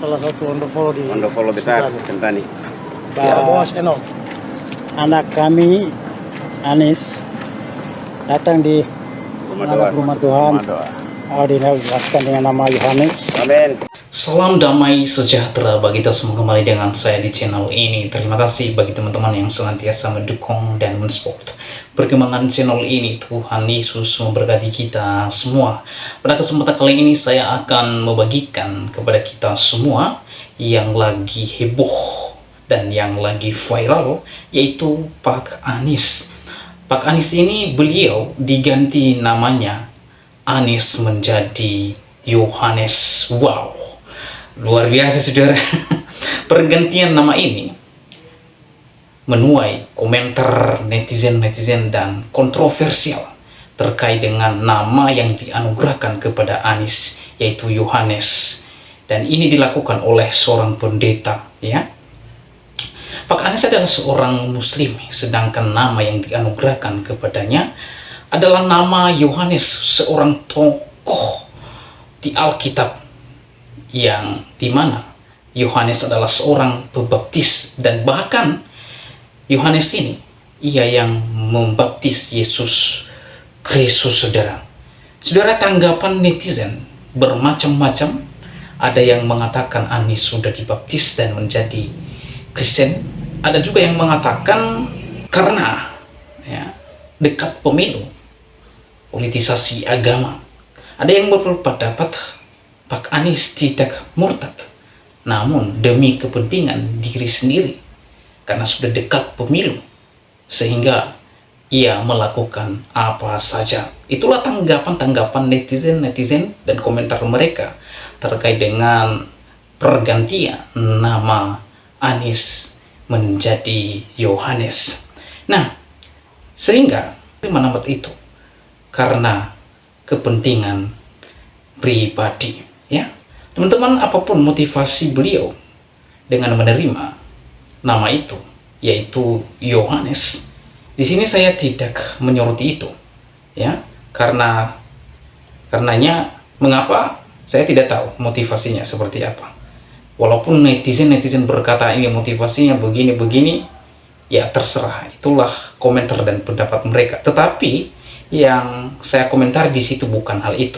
salah satu Wonderful di Wonderful besar Sentani. Pak Boas Eno. Anak kami Anis datang di rumah Tuhan. Dijelaskan dengan nama Yohanes. Amin. Salam damai sejahtera bagi kita semua, kembali dengan saya di channel ini. Terima kasih bagi teman-teman yang senantiasa mendukung dan mensupport perkembangan channel ini. Tuhan Yesus memberkati kita semua. Pada kesempatan kali ini saya akan membagikan kepada kita semua yang lagi heboh dan yang lagi viral, yaitu Pak Anies. Pak Anies ini beliau diganti namanya Anies menjadi Yohanes. Wow, luar biasa saudara. Pergantian nama ini menuai komentar netizen dan kontroversial terkait dengan nama yang dianugerahkan kepada Anies, yaitu Yohanes. Dan ini dilakukan oleh seorang pendeta, ya. Pak Anies adalah seorang muslim, sedangkan nama yang dianugerahkan kepadanya adalah nama Yohanes, seorang tokoh di Alkitab, yang dimana Yohanes adalah seorang pembaptis, dan bahkan Yohanes ini ia yang membaptis Yesus Kristus, saudara. Saudara, tanggapan netizen bermacam-macam. Ada yang mengatakan Anies sudah dibaptis dan menjadi Kristen. Ada juga yang mengatakan karena dekat pemilu, politisasi agama. Ada yang berpendapat Pak Anies tidak murtad, namun demi kepentingan diri sendiri, karena sudah dekat pemilu, sehingga ia melakukan apa saja. Itulah tanggapan netizen dan komentar mereka terkait dengan pergantian nama Anies menjadi Yohanes. Nah, sehingga nama itu karena kepentingan pribadi, ya. Teman-teman, apapun motivasi beliau dengan menerima nama itu, yaitu Yohanes, di sini saya tidak menyoroti itu, ya. Karenanya mengapa saya tidak tahu motivasinya seperti apa. Walaupun netizen berkata ini motivasinya begini, ya terserah, itulah komentar dan pendapat mereka. Tetapi yang saya komentar di situ bukan hal itu,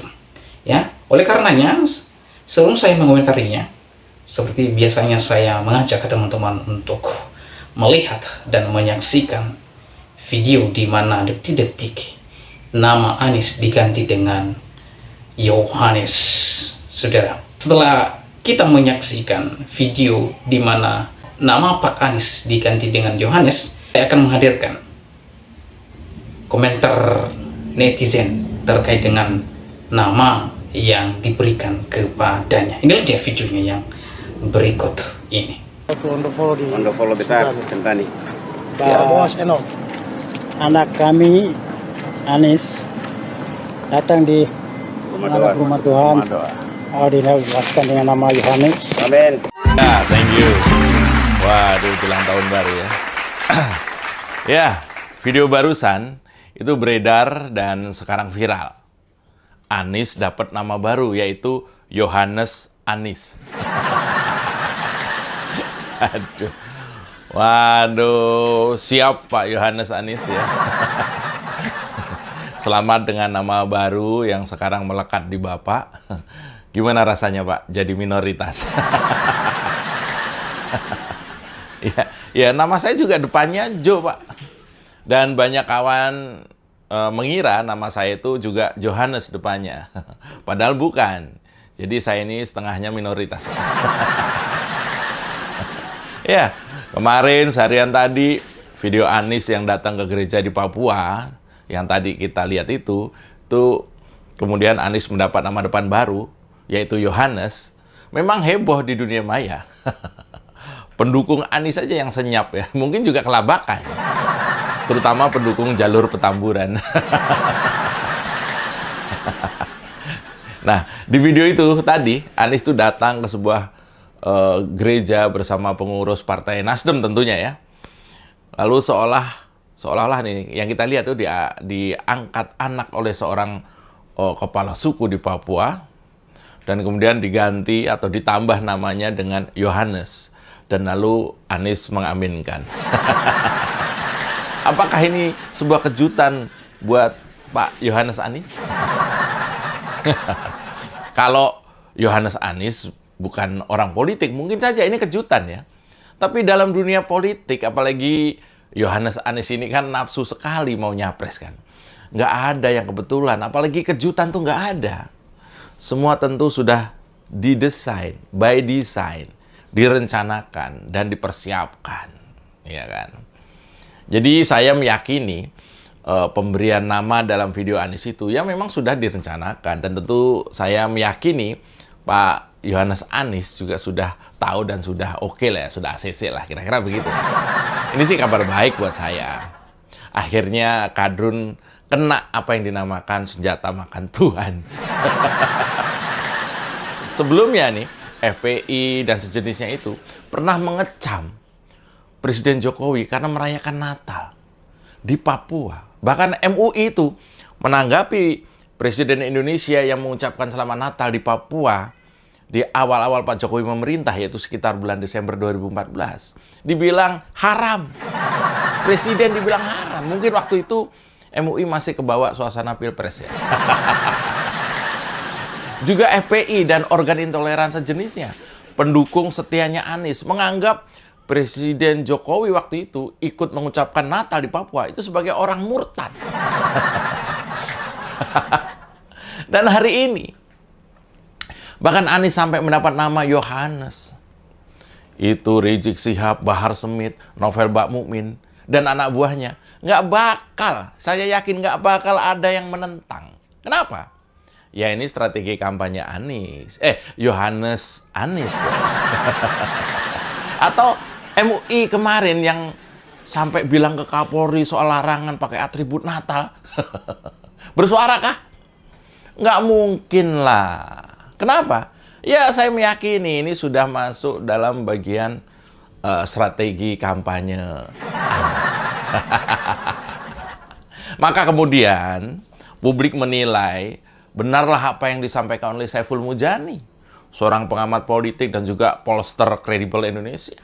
ya. Oleh karenanya, sebelum saya mengomentarinya, seperti biasanya saya mengajak ke teman-teman untuk melihat dan menyaksikan video di mana detik-detik nama Anies diganti dengan Yohanes, saudara. Setelah kita menyaksikan video di mana nama Pak Anies diganti dengan Yohanes, saya akan menghadirkan komentar netizen terkait dengan nama yang diberikan kepadanya. Inilah dia videonya yang berikut ini. Wonderful besar Sentani. Pak Boas Eno. Anak kami Anies datang di rumah Tuhan. Dijelaskan dengan nama Yohanes. Amin. Ya, thank you. Waduh, jelang tahun baru ya. Ya, video barusan itu beredar dan sekarang viral. Anies dapat nama baru, yaitu Yohanes Anies. Aduh. Waduh, siap Pak Yohanes Anies ya. Selamat dengan nama baru yang sekarang melekat di Bapak. Gimana rasanya Pak, jadi minoritas? ya, nama saya juga depannya Jo Pak. Dan banyak kawan mengira nama saya itu juga Yohanes depannya. Padahal bukan. Jadi saya ini setengahnya minoritas. Ya, kemarin seharian tadi video Anies yang datang ke gereja di Papua, yang tadi kita lihat itu kemudian Anies mendapat nama depan baru, yaitu Yohanes. Memang heboh di dunia maya. Pendukung Anies saja yang senyap ya, mungkin juga kelabakan. Terutama pendukung jalur Petamburan. Nah, di video itu tadi, Anies itu datang ke sebuah gereja bersama pengurus Partai Nasdem tentunya ya. Lalu seolah-olah nih, yang kita lihat tuh diangkat anak oleh seorang kepala suku di Papua. dan kemudian diganti atau ditambah namanya dengan Yohanes. Dan lalu Anies mengaminkan. Apakah ini sebuah kejutan buat Pak Yohanes Anies? Kalau Yohanes Anies bukan orang politik, mungkin saja ini kejutan ya. Tapi dalam dunia politik, apalagi Yohanes Anies ini kan nafsu sekali mau nyapres kan. Nggak ada yang kebetulan, apalagi kejutan tuh nggak ada. Semua tentu sudah didesain, by design, direncanakan dan dipersiapkan, ya kan? Jadi saya meyakini pemberian nama dalam video Anies itu ya memang sudah direncanakan, dan tentu saya meyakini Pak Yohanes Anies juga sudah tahu dan sudah oke lah ya, sudah ACC lah, kira-kira begitu. Ini sih kabar baik buat saya. Akhirnya Kadrun kena apa yang dinamakan senjata makan Tuhan. Sebelumnya nih, FPI dan sejenisnya itu pernah mengecam Presiden Jokowi karena merayakan Natal di Papua. Bahkan MUI itu menanggapi Presiden Indonesia yang mengucapkan selamat Natal di Papua di awal-awal Pak Jokowi memerintah, yaitu sekitar bulan Desember 2014. Dibilang haram. Presiden dibilang haram. Mungkin waktu itu MUI masih kebawa suasana Pilpres ya. Juga FPI dan organ intoleran sejenisnya, pendukung setianya Anies, menganggap Presiden Jokowi waktu itu ikut mengucapkan Natal di Papua itu sebagai orang murtad. Dan hari ini, bahkan Anies sampai mendapat nama Yohanes. Itu Rizik Syihab, Bahar Smith, Novel Bakmukmin, dan anak buahnya. Nggak bakal, saya yakin nggak bakal ada yang menentang. Kenapa? Ya ini strategi kampanye Anies. Yohanes Anies. Atau MUI kemarin yang sampai bilang ke Kapolri soal larangan pakai atribut Natal. Bersuara kah? Nggak mungkin lah. Kenapa? Ya saya meyakini ini sudah masuk dalam bagian strategi kampanye Anies. Maka kemudian publik menilai benarlah apa yang disampaikan oleh Saiful Mujani, seorang pengamat politik dan juga pollster kredibel Indonesia.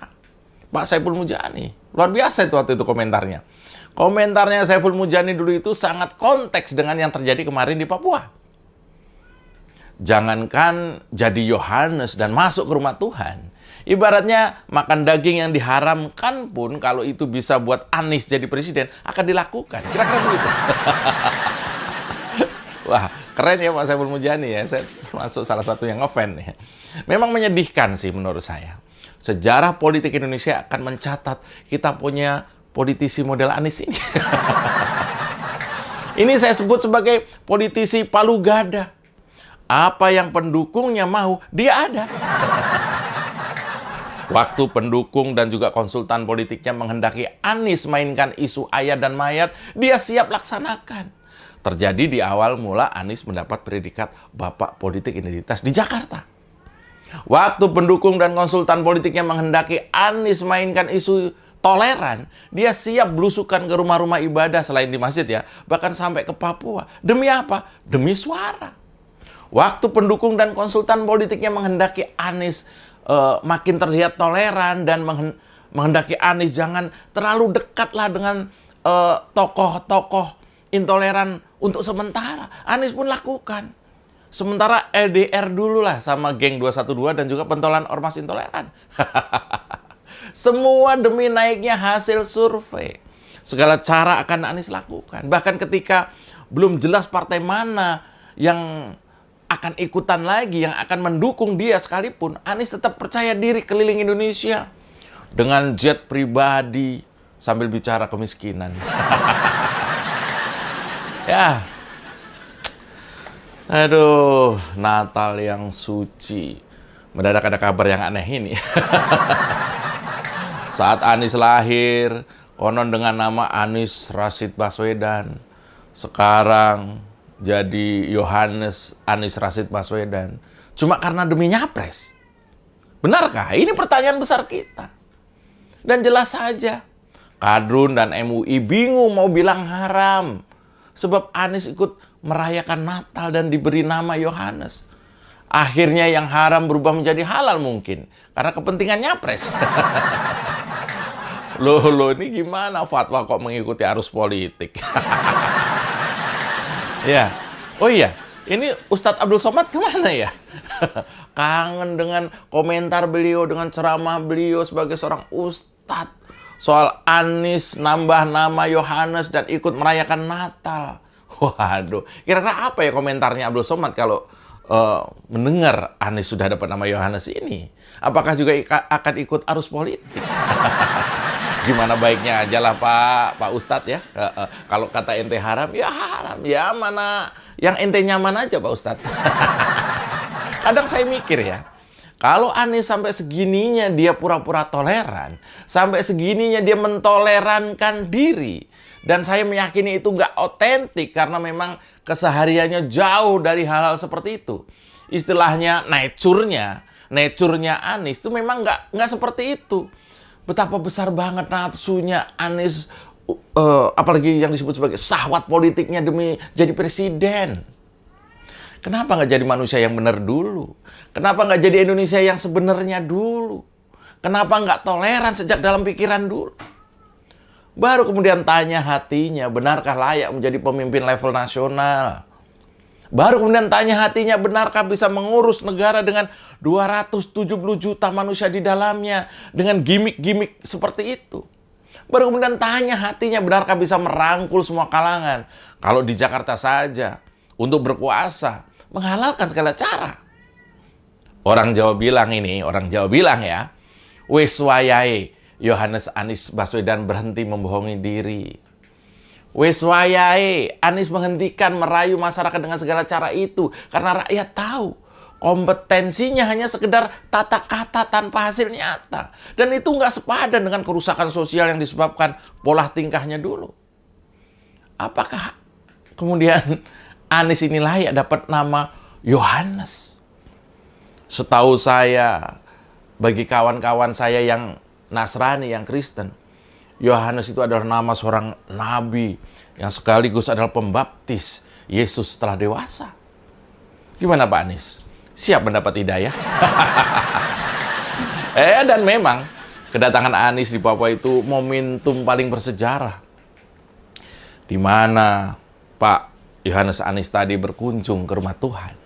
Pak Saiful Mujani, luar biasa itu waktu itu komentarnya. Komentarnya Saiful Mujani dulu itu sangat konteks dengan yang terjadi kemarin di Papua. Jangankan jadi Yohanes dan masuk ke rumah Tuhan, ibaratnya makan daging yang diharamkan pun kalau itu bisa buat Anies jadi presiden akan dilakukan. Kira-kira begitu. Wah, keren ya Pak Saiful Mujani ya. Saya termasuk salah satu yang ngefan ya. Memang menyedihkan sih menurut saya. Sejarah politik Indonesia akan mencatat kita punya politisi model Anies ini. Ini saya sebut sebagai politisi palu gada. Apa yang pendukungnya mau, dia ada. Waktu pendukung dan juga konsultan politiknya menghendaki Anies mainkan isu ayat dan mayat, dia siap laksanakan. Terjadi di awal mula Anies mendapat predikat Bapak Politik Identitas di Jakarta. Waktu pendukung dan konsultan politiknya menghendaki Anies mainkan isu toleran, dia siap belusukan ke rumah-rumah ibadah selain di masjid ya, bahkan sampai ke Papua. Demi apa? Demi suara. Waktu pendukung dan konsultan politiknya menghendaki Anies makin terlihat toleran dan menghendaki Anies jangan terlalu dekatlah dengan tokoh-tokoh intoleran untuk sementara, Anies pun lakukan. Sementara LDR dulu lah sama geng 212 dan juga pentolan ormas intoleran. Semua demi naiknya hasil survei. Segala cara akan Anies lakukan. Bahkan ketika belum jelas partai mana yang akan ikutan lagi, yang akan mendukung dia sekalipun, Anies tetap percaya diri keliling Indonesia dengan jet pribadi sambil bicara kemiskinan. Ya, aduh, Natal yang suci. Mendadak ada kabar yang aneh ini. Saat Anies lahir, konon dengan nama Anies Rashid Baswedan. Sekarang jadi Yohanes Anies Rashid Baswedan. Cuma karena demi nyapres. Benarkah? Ini pertanyaan besar kita. Dan jelas saja, Kadrun dan MUI bingung mau bilang haram. Sebab Anies ikut merayakan Natal dan diberi nama Yohanes. Akhirnya yang haram berubah menjadi halal mungkin. Karena kepentingan nyapres. Loh, ini gimana fatwa kok mengikuti arus politik? Ya, oh iya, ini Ustadz Abdul Somad kemana ya? Kangen dengan komentar beliau, dengan ceramah beliau sebagai seorang ustadz. Soal Anies nambah nama Yohanes dan ikut merayakan Natal. Waduh, kira-kira apa ya komentarnya Abdul Somad kalau mendengar Anies sudah dapat nama Yohanes ini? Apakah juga akan ikut arus politik? Gimana baiknya aja lah Pak Ustadz ya. Kalau kata ente haram, ya mana yang ente nyaman aja Pak Ustadz. Kadang saya mikir ya, kalau Anies sampai segininya dia pura-pura toleran, sampai segininya dia mentolerankan diri, dan saya meyakini itu nggak otentik karena memang kesehariannya jauh dari hal-hal seperti itu. Istilahnya nature-nya Anies itu memang nggak seperti itu. Betapa besar banget nafsunya Anies, apalagi yang disebut sebagai syahwat politiknya demi jadi presiden. Kenapa nggak jadi manusia yang benar dulu? Kenapa nggak jadi Indonesia yang sebenarnya dulu? Kenapa nggak toleran sejak dalam pikiran dulu? Baru kemudian tanya hatinya, benarkah layak menjadi pemimpin level nasional? Baru kemudian tanya hatinya, benarkah bisa mengurus negara dengan 270 juta manusia di dalamnya, dengan gimmick-gimmick seperti itu? Baru kemudian tanya hatinya, benarkah bisa merangkul semua kalangan? Kalau di Jakarta saja, untuk berkuasa, menghalalkan segala cara. Orang Jawa bilang ya, wes wayahe Yohanes Anies Baswedan berhenti membohongi diri. Wes wayahe Anies menghentikan merayu masyarakat dengan segala cara itu. Karena rakyat tahu kompetensinya hanya sekedar tata kata tanpa hasil nyata. Dan itu nggak sepadan dengan kerusakan sosial yang disebabkan pola tingkahnya dulu. Apakah kemudian Anies ini layak dapat nama Yohanes? Setahu saya, bagi kawan-kawan saya yang Nasrani, yang Kristen, Yohanes itu adalah nama seorang nabi yang sekaligus adalah pembaptis Yesus setelah dewasa. Gimana Pak Anies? Siap mendapat hidayah? Dan memang kedatangan Anies di Papua itu momentum paling bersejarah, di mana Pak Yohanes Anies tadi berkunjung ke rumah Tuhan.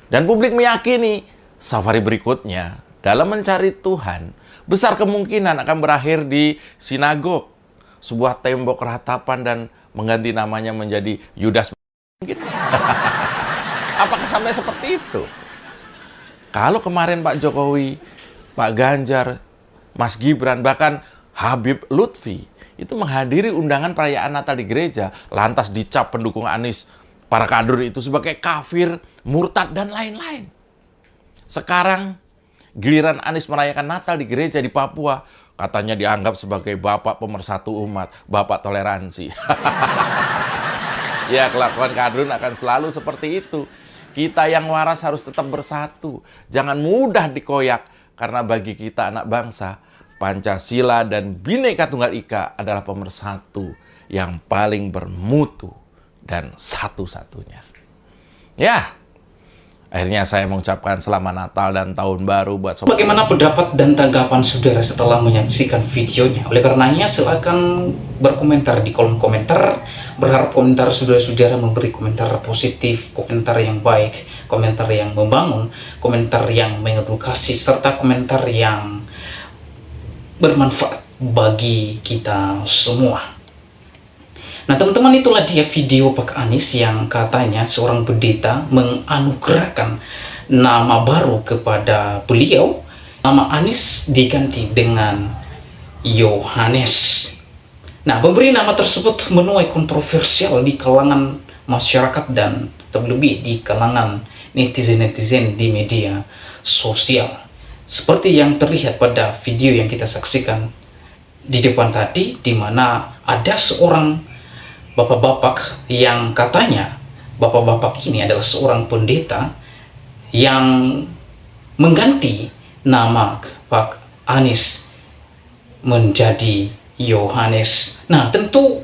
Dan publik meyakini safari berikutnya dalam mencari Tuhan besar kemungkinan akan berakhir di sinagog, sebuah tembok ratapan, dan mengganti namanya menjadi Yudas. Apakah sampai seperti itu? Kalau kemarin Pak Jokowi, Pak Ganjar, Mas Gibran, bahkan Habib Lutfi itu menghadiri undangan perayaan Natal di gereja, lantas dicap pendukung Anies, para kader itu sebagai kafir, murtad, dan lain-lain. Sekarang giliran Anies merayakan Natal di gereja di Papua, katanya dianggap sebagai bapak pemersatu umat, bapak toleransi. Ya, kelakuan kadrun akan selalu seperti itu. Kita yang waras harus tetap bersatu. Jangan mudah dikoyak, karena bagi kita anak bangsa, Pancasila dan Bhinneka Tunggal Ika adalah pemersatu yang paling bermutu dan satu-satunya. Ya, akhirnya saya mengucapkan selamat Natal dan Tahun Baru buat sobat. Bagaimana pendapat dan tanggapan saudara setelah menyaksikan videonya? Oleh karenanya silakan berkomentar di kolom komentar. Berharap komentar saudara-saudara memberi komentar positif, komentar yang baik, komentar yang membangun, komentar yang mengedukasi, serta komentar yang bermanfaat bagi kita semua. Nah teman-teman, itulah dia video Pak Anies yang katanya seorang pendeta menganugerahkan nama baru kepada beliau. Nama Anies diganti dengan Yohanes. Nah, pemberi nama tersebut menuai kontroversial di kalangan masyarakat dan terlebih di kalangan netizen-netizen di media sosial. Seperti yang terlihat pada video yang kita saksikan di depan tadi, di mana ada seorang bapak-bapak yang katanya bapak-bapak ini adalah seorang pendeta yang mengganti nama Pak Anies menjadi Yohanes. Nah, tentu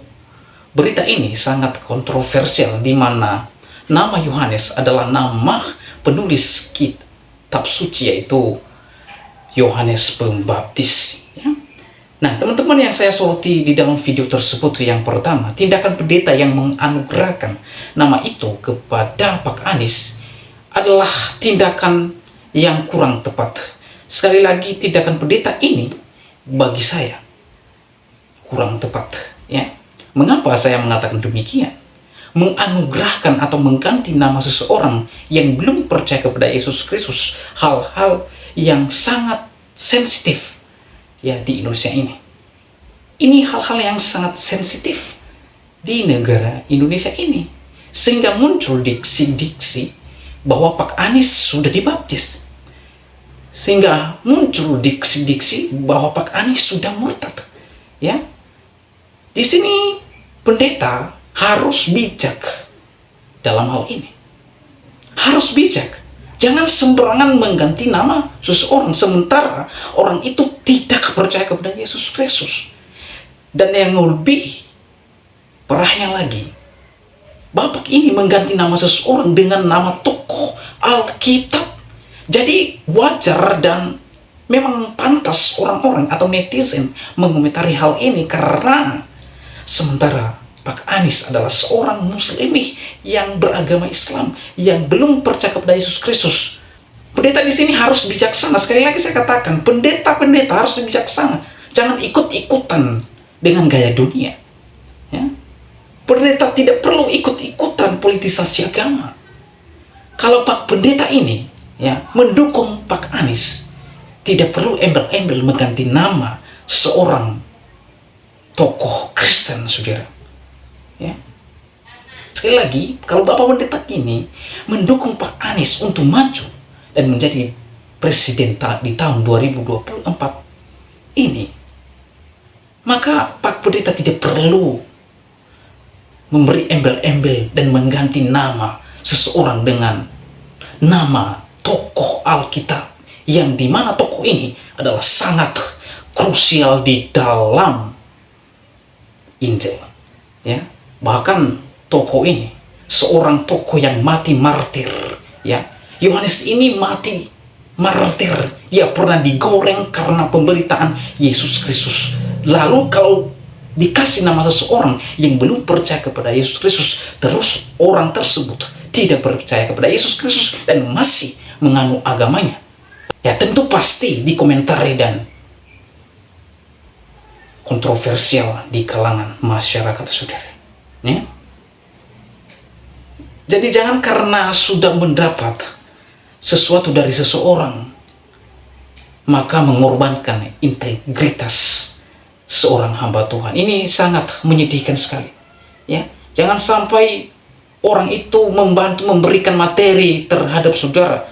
berita ini sangat kontroversial, di mana nama Yohanes adalah nama penulis kitab suci, yaitu Yohanes Pembaptis. Ya. Nah, teman-teman yang saya soroti di dalam video tersebut, yang pertama, tindakan pendeta yang menganugerahkan nama itu kepada Pak Anies adalah tindakan yang kurang tepat. Sekali lagi, tindakan pendeta ini bagi saya kurang tepat. Ya. Mengapa saya mengatakan demikian? Menganugerahkan atau mengganti nama seseorang yang belum percaya kepada Yesus Kristus, hal-hal yang sangat sensitif ya di Indonesia ini. Ini hal-hal yang sangat sensitif di negara Indonesia ini, sehingga muncul diksi-diksi bahwa Pak Anies sudah dibaptis, sehingga muncul diksi-diksi bahwa Pak Anies sudah murtad. Ya, di sini pendeta harus bijak dalam hal ini. Harus bijak. Jangan sembarangan mengganti nama seseorang sementara orang itu tidak percaya kepada Yesus Kristus. Dan yang lebih parahnya lagi, Bapak ini mengganti nama seseorang dengan nama tokoh Alkitab. Jadi wajar dan memang pantas orang-orang atau netizen mengomentari hal ini, karena sementara Pak Anies adalah seorang Muslimih yang beragama Islam, yang belum percaya kepada Yesus Kristus. Pendeta di sini harus bijaksana. Sekali lagi saya katakan, pendeta-pendeta harus bijaksana. Jangan ikut-ikutan dengan gaya dunia. Ya. Pendeta tidak perlu ikut-ikutan politisasi agama. Kalau Pak Pendeta ini ya mendukung Pak Anies, tidak perlu embel-embel mengganti nama seorang tokoh Kristen, saudara. Ya. Sekali lagi, kalau Bapak Pendeta ini mendukung Pak Anies untuk maju dan menjadi presiden di tahun 2024 ini, maka Pak Pendeta tidak perlu memberi embel-embel dan mengganti nama seseorang dengan nama tokoh Alkitab, yang dimana tokoh ini adalah sangat krusial di dalam Injil. Ya. Bahkan tokoh ini seorang tokoh yang mati martir, ya. Yohanes ini mati martir. Dia pernah digoreng karena pemberitaan Yesus Kristus. Lalu kalau dikasih nama seseorang yang belum percaya kepada Yesus Kristus, terus orang tersebut tidak percaya kepada Yesus Kristus dan masih menganut agamanya, ya tentu pasti dikomentari dan kontroversial di kalangan masyarakat, saudara. Ya. Jadi jangan karena sudah mendapat sesuatu dari seseorang maka mengorbankan integritas seorang hamba Tuhan. Ini sangat menyedihkan sekali. Ya, jangan sampai orang itu membantu memberikan materi terhadap saudara,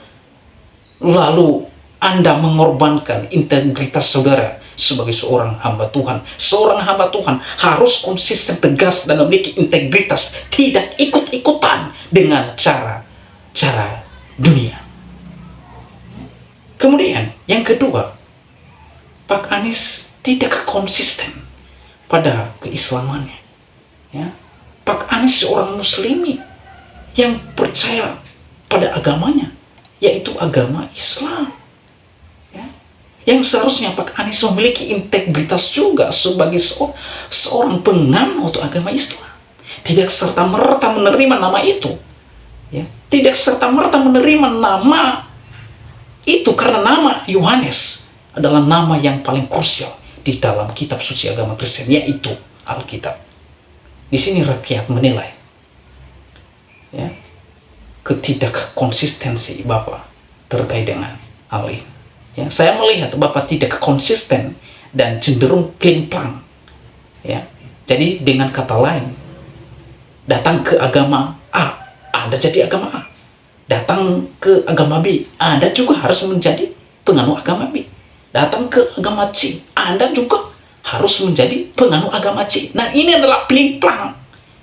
lalu Anda mengorbankan integritas saudara sebagai seorang hamba Tuhan. Seorang hamba Tuhan harus konsisten, tegas, dan memiliki integritas, tidak ikut-ikutan dengan cara dunia. Kemudian yang kedua, Pak Anies tidak konsisten pada keislamannya. Ya. Pak Anies seorang Muslimi yang percaya pada agamanya, yaitu agama Islam. Yang seharusnya Pak Anies memiliki integritas juga sebagai seorang penganut agama Islam. Tidak serta-merta menerima nama itu. Ya. Tidak serta-merta menerima nama itu karena nama Yohanes adalah nama yang paling krusial di dalam kitab suci agama Kristen, yaitu Alkitab. Di sini rakyat menilai ya, ketidakkonsistensi Bapak terkait dengan hal ini. Ya, saya melihat Bapak tidak konsisten dan cenderung pling-plang. Ya, jadi dengan kata lain, datang ke agama A, Anda jadi agama A. Datang ke agama B, Anda juga harus menjadi penganut agama B. Datang ke agama C, Anda juga harus menjadi penganut agama C. Nah, ini adalah pling-plang.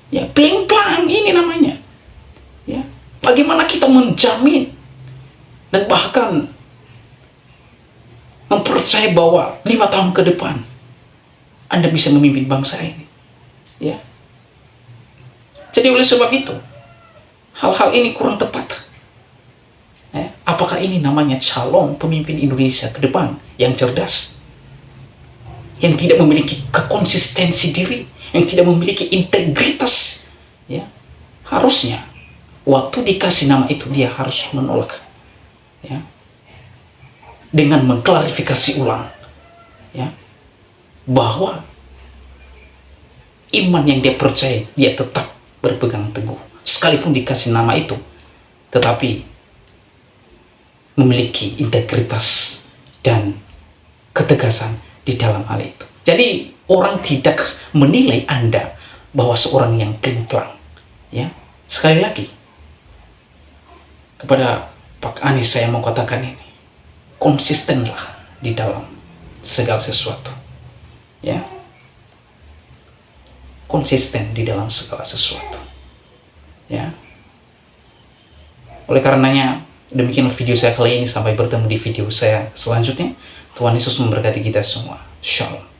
Ya, pling-plang ini namanya. Ya, bagaimana kita menjamin dan bahkan mempercayai bahwa 5 tahun ke depan Anda bisa memimpin bangsa ini. Ya. Jadi oleh sebab itu, hal-hal ini kurang tepat. Apakah ini namanya calon pemimpin Indonesia ke depan yang cerdas? Yang tidak memiliki kekonsistensi diri, yang tidak memiliki integritas. Ya, harusnya waktu dikasih nama itu dia harus menolak. Ya, dengan mengklarifikasi ulang, ya, bahwa iman yang dia percaya dia tetap berpegang teguh, sekalipun dikasih nama itu, tetapi memiliki integritas dan ketegasan di dalam hal itu. Jadi orang tidak menilai Anda bahwa seorang yang plimplang. Ya, sekali lagi kepada Pak Anies saya mau katakan ini, konsistenlah di dalam segala sesuatu. Ya, konsisten di dalam segala sesuatu. Ya, oleh karenanya demikian video saya kali ini, sampai bertemu di video saya selanjutnya. Tuhan Yesus memberkati kita semua. Shalom.